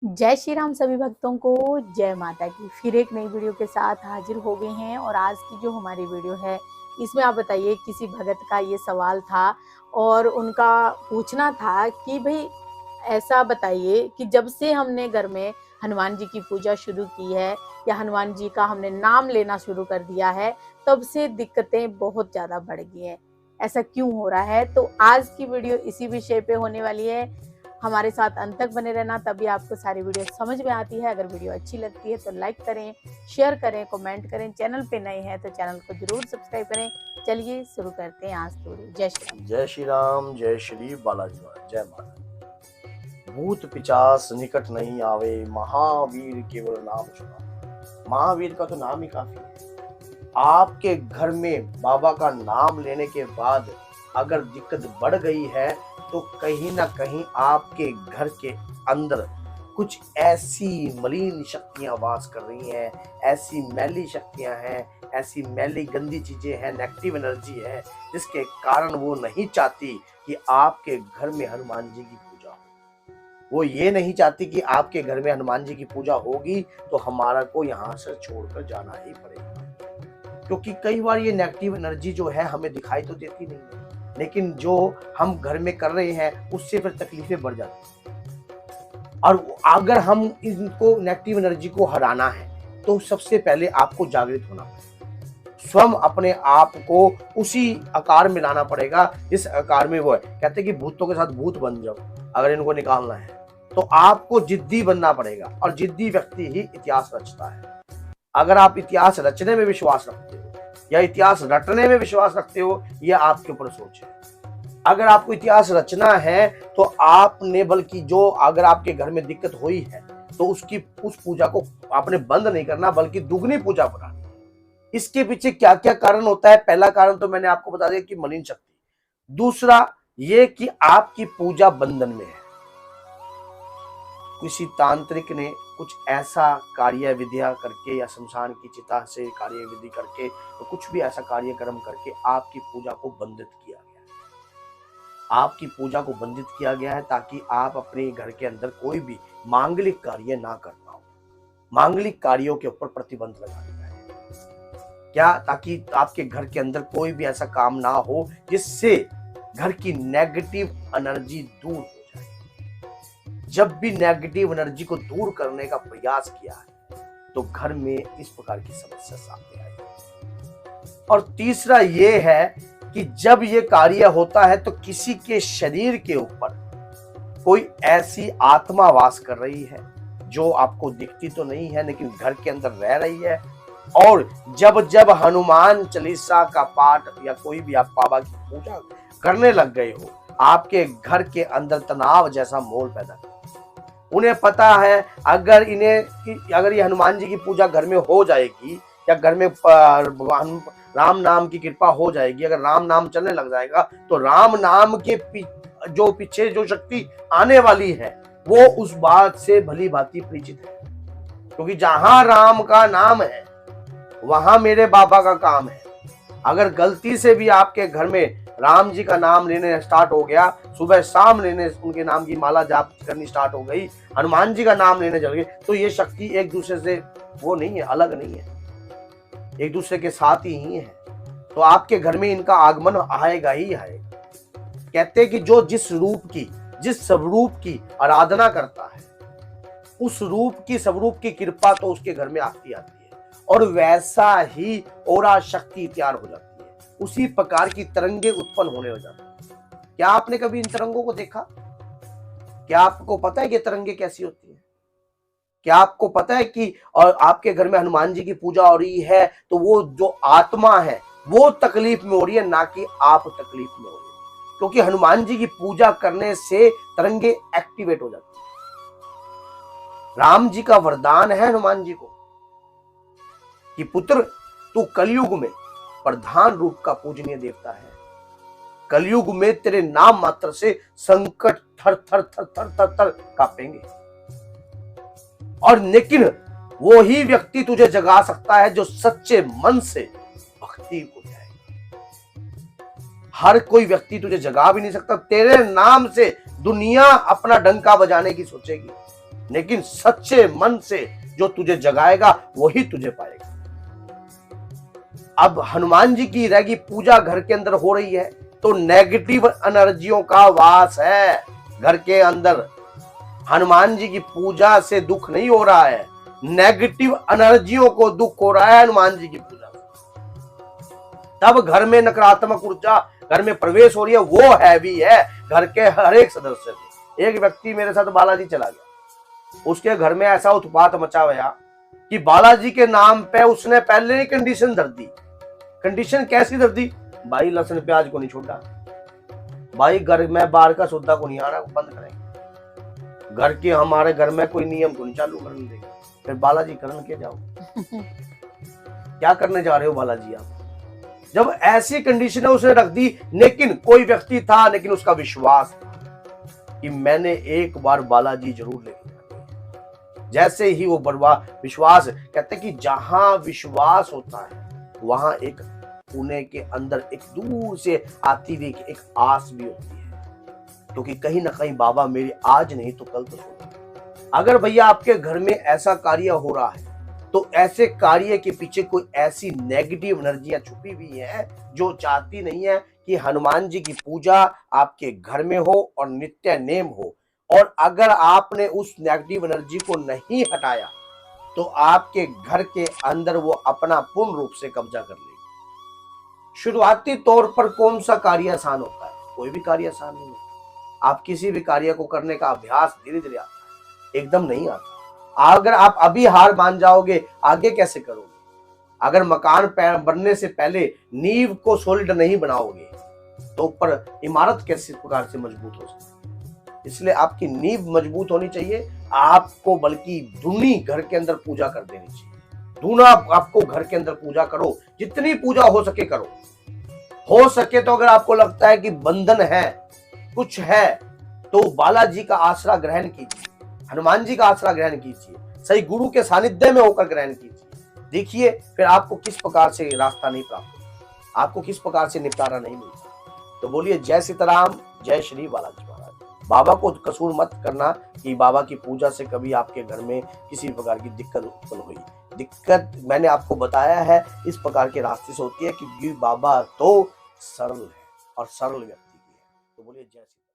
जय श्री राम सभी भक्तों को। जय माता की। फिर एक नई वीडियो के साथ हाजिर हो गए हैं और आज की जो हमारी वीडियो है इसमें आप बताइए, किसी भगत का ये सवाल था और उनका पूछना था कि भाई ऐसा बताइए कि जब से हमने घर में हनुमान जी की पूजा शुरू की है या हनुमान जी का हमने नाम लेना शुरू कर दिया है, तब से दिक्कतें बहुत ज़्यादा बढ़ गई हैं। ऐसा क्यों हो रहा है? तो आज की वीडियो इसी विषय पे होने वाली है। हमारे साथ अंत तक बने रहना, तभी आपको सारी वीडियो समझ में आती है। अगर वीडियो अच्छी लगती है तो लाइक करें, शेयर करें, कमेंट करें। चैनल पे नए हैं तो चैनल को जरूर सब्सक्राइब करें। चलिए शुरू करते हैं आज की वीडियो। जय श्री राम। जय श्री राम, जय श्री बालाजी महाराज, जय माता। भूत पिचास निकट नहीं आवे, महावीर केवल नाम सुना। महावीर का तो नाम ही काफी है। आपके घर में बाबा का नाम लेने के बाद अगर दिक्कत बढ़ गई है तो कहीं ना कहीं आपके घर के अंदर कुछ ऐसी मलिन शक्तियां वास कर रही हैं, ऐसी मैली शक्तियां हैं, ऐसी मैली गंदी चीजें हैं, नेगेटिव एनर्जी है, जिसके कारण वो नहीं चाहती कि आपके घर में हनुमान जी की पूजा हो। वो ये नहीं चाहती कि आपके घर में हनुमान जी की पूजा होगी तो हमारा को यहाँ से छोड़कर जाना ही पड़ेगा। क्योंकि कई बार ये नेगेटिव एनर्जी जो है हमें दिखाई तो देती नहीं है, लेकिन जो हम घर में कर रहे हैं उससे फिर तकलीफें बढ़ जाती हैं। और अगर हम इनको नेगेटिव एनर्जी को हराना है तो सबसे पहले आपको जागृत होना पड़ेगा। स्वयं अपने आप को उसी आकार में लाना पड़ेगा जिस आकार में वो है। कहते हैं कि भूतों के साथ भूत बन जाओ। अगर इनको निकालना है तो आपको जिद्दी बनना पड़ेगा, और जिद्दी व्यक्ति ही इतिहास रचता है। अगर आप इतिहास रचने में विश्वास रखते हो या इतिहास रटने में विश्वास रखते हो, यह आपके ऊपर सोच है। अगर आपको इतिहास रचना है तो आपने, बल्कि जो अगर आपके घर में दिक्कत हुई है तो उस पूजा को आपने बंद नहीं करना, बल्कि दुगनी पूजा बढ़ानी। इसके पीछे क्या क्या कारण होता है? पहला कारण तो मैंने आपको बता दिया कि मलिन शक्ति। दूसरा ये कि आपकी पूजा बंधन में है। किसी तांत्रिक ने कुछ ऐसा कार्य विधिया करके या शमशान की चिता से कार्य विधि करके तो कुछ भी ऐसा कार्यक्रम करके आपकी पूजा को बंधित किया गया है। आपकी पूजा को बंधित किया गया है ताकि आप अपने घर के अंदर कोई भी मांगलिक कार्य ना कर पाओ। मांगलिक कार्यों के ऊपर प्रतिबंध लगा दिया है। क्या? ताकि आपके घर के अंदर कोई भी ऐसा काम ना हो जिससे घर की नेगेटिव एनर्जी दूर हो जाए। जब भी नेगेटिव एनर्जी को दूर करने का प्रयास किया है तो घर में इस प्रकार की समस्या सामने आई। और तीसरा ये है कि जब ये कार्य होता है तो किसी के शरीर के ऊपर कोई ऐसी आत्मा वास कर रही है जो आपको दिखती तो नहीं है लेकिन घर के अंदर रह रही है। और जब जब हनुमान चालीसा का पाठ या कोई भी आप बाबा की पूजा करने लग गए हो, आपके घर के अंदर तनाव जैसा माहौल पैदा कर। उन्हें पता है अगर ये हनुमान जी की पूजा घर में हो जाएगी या घर में राम नाम की कृपा हो जाएगी, अगर राम नाम चलने लग जाएगा तो राम नाम के पीछे जो शक्ति आने वाली है वो उस बात से भली भांति परिचित है। क्योंकि जहां राम का नाम है वहां मेरे बाबा का काम है। अगर गलती से भी आपके घर में राम जी का नाम लेने स्टार्ट हो गया, सुबह शाम लेने उनके नाम की माला जाप करनी स्टार्ट हो गई, हनुमान जी का नाम लेने चल गए, तो ये शक्ति एक दूसरे से वो नहीं है, अलग नहीं है, एक दूसरे के साथ ही है। तो आपके घर में इनका आगमन आएगा ही आएगा। कहते हैं कि जो जिस स्वरूप की आराधना करता है उस रूप की स्वरूप की कृपा तो उसके घर में आती है और वैसा ही ओरा शक्ति तैयार हो जाती है। उसी प्रकार की तरंगे उत्पन्न होने हो जाती है। क्या आपने कभी इन तरंगों को देखा? क्या आपको पता है कि तरंगे कैसी होती है? क्या आपको पता है कि और आपके घर में हनुमान जी की पूजा हो रही है तो वो जो आत्मा है वो तकलीफ में हो रही है, ना कि आप तकलीफ में हो रही है। क्योंकि हनुमान जी की पूजा करने से तरंगे एक्टिवेट हो जाती है। राम जी का वरदान है हनुमान जी को कि पुत्र तू कलयुग में प्रधान रूप का पूजनीय देवता है। कलयुग में तेरे नाम मात्र से संकट थर थर थर थर थर थर कांपेंगे। और लेकिन वो ही व्यक्ति तुझे जगा सकता है जो सच्चे मन से भक्ति को जाएगा। हर कोई व्यक्ति तुझे जगा भी नहीं सकता। तेरे नाम से दुनिया अपना डंका बजाने की सोचेगी, लेकिन सच्चे मन से जो तुझे जगाएगा वही तुझे पाएगा। अब हनुमान जी की रहेगी पूजा घर के अंदर हो रही है तो नेगेटिव एनर्जियों का वास है घर के अंदर। हनुमान जी की पूजा से दुख नहीं हो रहा है, नेगेटिव एनर्जियों को दुख हो रहा है हनुमान जी की पूजा। तब घर में नकारात्मक ऊर्जा घर में प्रवेश हो रही है, वो हैवी है घर के हर एक सदस्य में। एक व्यक्ति मेरे साथ बालाजी चला गया, उसके घर में ऐसा उत्पात मचा हुआ कि बालाजी के नाम पे उसने पहले ही कंडीशन धर दी। कंडीशन कैसी धर दी? भाई लहसुन प्याज को नहीं छोड़ा, भाई घर में बाहर का सौदा को नहीं आना, बंद करेंगे, घर के हमारे घर में कोई नियम को नहीं चालू करने देंगे। फिर बालाजी करने के जाओ क्या करने जा रहे हो बालाजी आप? जब ऐसी कंडीशन उसने रख दी, लेकिन कोई व्यक्ति था, लेकिन उसका विश्वास था कि मैंने एक बार बालाजी जरूर लेके। जैसे ही वो बड़वा विश्वास, कहते कि जहां विश्वास होता है वहां एक पुणे के अंदर एक दूर से आती हुई एक आस भी होती है, क्योंकि कहीं ना कहीं बाबा मेरी आज नहीं तो कल तो सुनो। अगर भैया आपके घर में ऐसा कार्य हो रहा है तो ऐसे कार्य के पीछे कोई ऐसी नेगेटिव एनर्जियां छुपी हुई हैं जो चाहती नहीं है कि हनुमान जी की पूजा आपके घर में हो और नित्य नेम हो। और अगर आपने उस नेगेटिव एनर्जी को नहीं हटाया तो आपके घर के अंदर वो अपना पूर्ण रूप से कब्जा कर लेगी। शुरुआती तौर पर कौन सा कार्य आसान होता है? कोई भी कार्य आसान नहीं होता। आप किसी भी कार्य को करने का अभ्यास धीरे धीरे आता है, एकदम नहीं आता। अगर आप अभी हार मान जाओगे आगे कैसे करोगे? अगर मकान बनने से पहले नींव को सॉलिड नहीं बनाओगे तो ऊपर इमारत कैसे प्रकार से मजबूत हो सकती है? इसलिए आपकी नींव मजबूत होनी चाहिए। आपको बल्कि दूनी घर के अंदर पूजा कर देनी चाहिए। दूना आपको घर के अंदर पूजा करो, जितनी पूजा हो सके करो। हो सके तो अगर आपको लगता है कि बंधन है, कुछ है, तो बालाजी का आसरा ग्रहण कीजिए, हनुमान जी का आसरा ग्रहण कीजिए, सही गुरु के सानिध्य में होकर ग्रहण कीजिए। देखिए फिर आपको किस प्रकार से रास्ता नहीं प्राप्त होगा, आपको किस प्रकार से निपटारा नहीं मिलता। तो बोलिए जय सीताराम, जय श्री बालाजी महाराज। बाबा को कसूर मत करना कि बाबा की पूजा से कभी आपके घर में किसी प्रकार की दिक्कत उत्पन्न हुई। दिक्कत मैंने आपको बताया है इस प्रकार के रास्ते से होती है क्योंकि बाबा तो सरल है और सरल व्यक्ति भी है। तो बोलिए जय श्री